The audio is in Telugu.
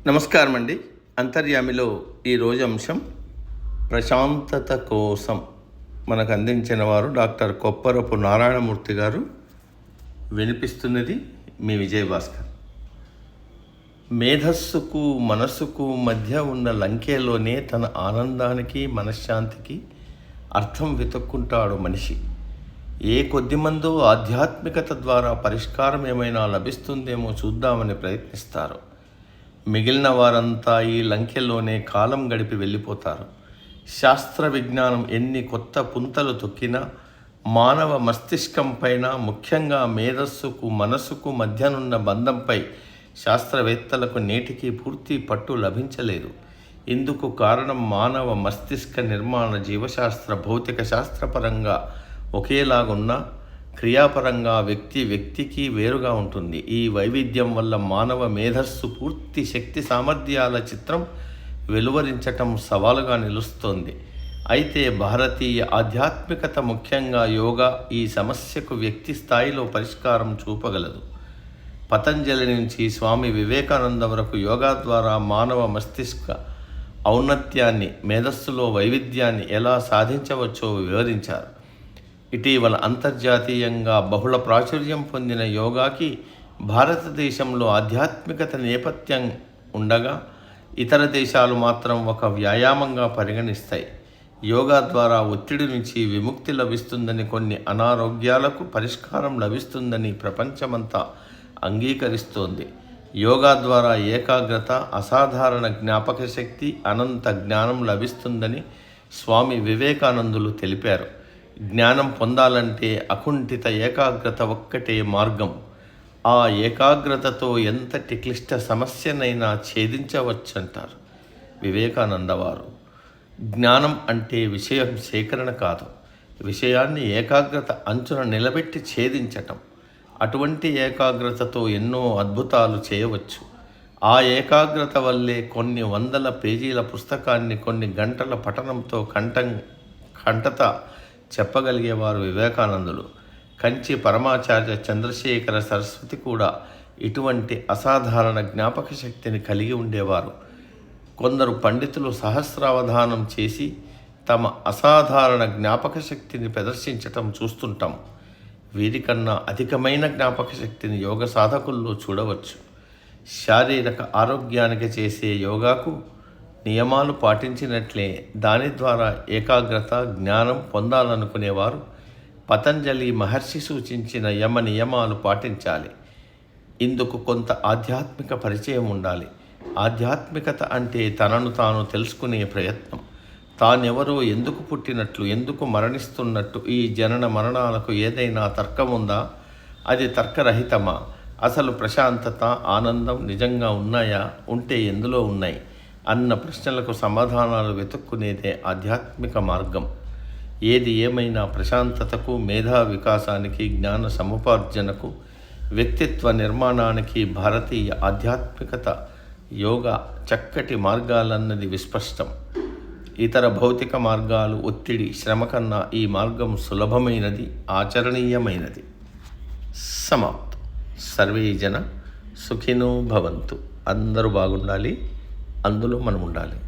నమస్కారం అండి. అంతర్యామిలో ఈరోజు అంశం ప్రశాంతత కోసం మనకు అందించిన వారు డాక్టర్ కొప్పరపు నారాయణమూర్తి గారు. వినిపిస్తున్నది మీ విజయభాస్కర్. మేధస్సుకు మనస్సుకు మధ్య ఉన్న లంకెలోనే తన ఆనందానికి మనశ్శాంతికి అర్థం వెతుక్కుంటాడు మనిషి. ఏ కొద్దిమందో ఆధ్యాత్మికత ద్వారా పరిష్కారం ఏమైనా లభిస్తుందేమో చూద్దామని ప్రయత్నిస్తారు. మిగిలిన వారంతా ఈ లంకెలోనే కాలం గడిపి వెళ్ళిపోతారు. శాస్త్ర విజ్ఞానం ఎన్ని కొత్త పుంతలు తొక్కినా మానవ మస్తిష్కం పైన, ముఖ్యంగా మేధస్సుకు మనస్సుకు మధ్యనున్న బంధంపై శాస్త్రవేత్తలకు నేటికి పూర్తి పట్టు లభించలేదు. ఇందుకు కారణం మానవ మస్తిష్క నిర్మాణ జీవశాస్త్ర భౌతిక శాస్త్రపరంగా ఒకేలాగున్నా క్రియాపరంగా వ్యక్తికి వేరుగా ఉంటుంది. ఈ వైవిధ్యం వల్ల మానవ మేధస్సు పూర్తి శక్తి సామర్థ్యాల చిత్రం వెలువరించటం సవాలుగా నిలుస్తోంది. అయితే భారతీయ ఆధ్యాత్మికత, ముఖ్యంగా యోగా ఈ సమస్యకు వ్యక్తి స్థాయిలో పరిష్కారం చూపగలదు. పతంజలి నుంచి స్వామి వివేకానంద వరకు యోగా ద్వారా మానవ మస్తిష్క ఔన్నత్యాన్ని, మేధస్సులో వైవిధ్యాన్ని ఎలా సాధించవచ్చో వివరించారు. ఇటీవల అంతర్జాతీయంగా బహుళ ప్రాచుర్యం పొందిన యోగాకి భారతదేశంలో ఆధ్యాత్మికత నేపథ్యం ఉండగా ఇతర దేశాలు మాత్రం ఒక వ్యాయామంగా పరిగణిస్తాయి. యోగా ద్వారా ఒత్తిడి నుంచి విముక్తి లభిస్తుందని, కొన్ని అనారోగ్యాలకు పరిష్కారం లభిస్తుందని ప్రపంచమంతా అంగీకరిస్తోంది. యోగా ద్వారా ఏకాగ్రత, అసాధారణ జ్ఞాపక శక్తి, అనంత జ్ఞానం లభిస్తుందని స్వామి వివేకానందులు తెలిపారు. జ్ఞానం పొందాలంటే అకుంఠిత ఏకాగ్రత ఒక్కటే మార్గం. ఆ ఏకాగ్రతతో ఎంతటి క్లిష్ట సమస్యనైనా ఛేదించవచ్చంటారు వివేకానంద వారు. జ్ఞానం అంటే విషయం సేకరణ కాదు, విషయాన్ని ఏకాగ్రత అంచున నిలబెట్టి ఛేదించటం. అటువంటి ఏకాగ్రతతో ఎన్నో అద్భుతాలు చేయవచ్చు. ఆ ఏకాగ్రత వల్లే కొన్ని వందల పేజీల పుస్తకాన్ని కొన్ని గంటల పఠనంతో కంఠత చెప్పగలిగేవారు వివేకానందులు. కంచి పరమాచార్య చంద్రశేఖర సరస్వతి కూడా ఇటువంటి అసాధారణ జ్ఞాపక శక్తిని కలిగి ఉండేవారు. కొందరు పండితులు సహస్రావధానం చేసి తమ అసాధారణ జ్ఞాపక శక్తిని ప్రదర్శించటం చూస్తుంటాం. వీరికన్నా అధికమైన జ్ఞాపక శక్తిని యోగ సాధకుల్లో చూడవచ్చు. శారీరక ఆరోగ్యానికి చేసే యోగాకు నియమాలు పాటించినట్లే దాని ద్వారా ఏకాగ్రత, జ్ఞానం పొందాలనుకునేవారు పతంజలి మహర్షి సూచించిన యమ నియమాలు పాటించాలి. ఇందుకు కొంత ఆధ్యాత్మిక పరిచయం ఉండాలి. ఆధ్యాత్మికత అంటే తనను తాను తెలుసుకునే ప్రయత్నం. తానెవరో, ఎందుకు పుట్టినట్లు, ఎందుకు మరణిస్తున్నట్టు, ఈ జనన మరణాలకు ఏదైనా తర్కం ఉందా? అది తర్కరహితమా? అసలు ప్రశాంతత, ఆనందం నిజంగా ఉన్నాయా? ఉంటే ఎందులో ఉన్నాయి అన్న ప్రశ్నలకు సమాధానాలు వెతుక్కునేదే ఆధ్యాత్మిక మార్గం. ఏది ఏమైనా ప్రశాంతతకు, మేధా వికాసానికి, జ్ఞాన సముపార్జనకు, వ్యక్తిత్వ నిర్మాణానికి భారతీయ ఆధ్యాత్మికత, యోగా చక్కటి మార్గాలన్నది విస్పష్టం. ఇతర భౌతిక మార్గాలు, ఒత్తిడి, శ్రమ కన్నా ఈ మార్గం సులభమైనది, ఆచరణీయమైనది. సమాప్తం. సర్వే జన సుఖినో భవంతు. అందరూ బాగుండాలి, అందులో మనం ఉండాలి.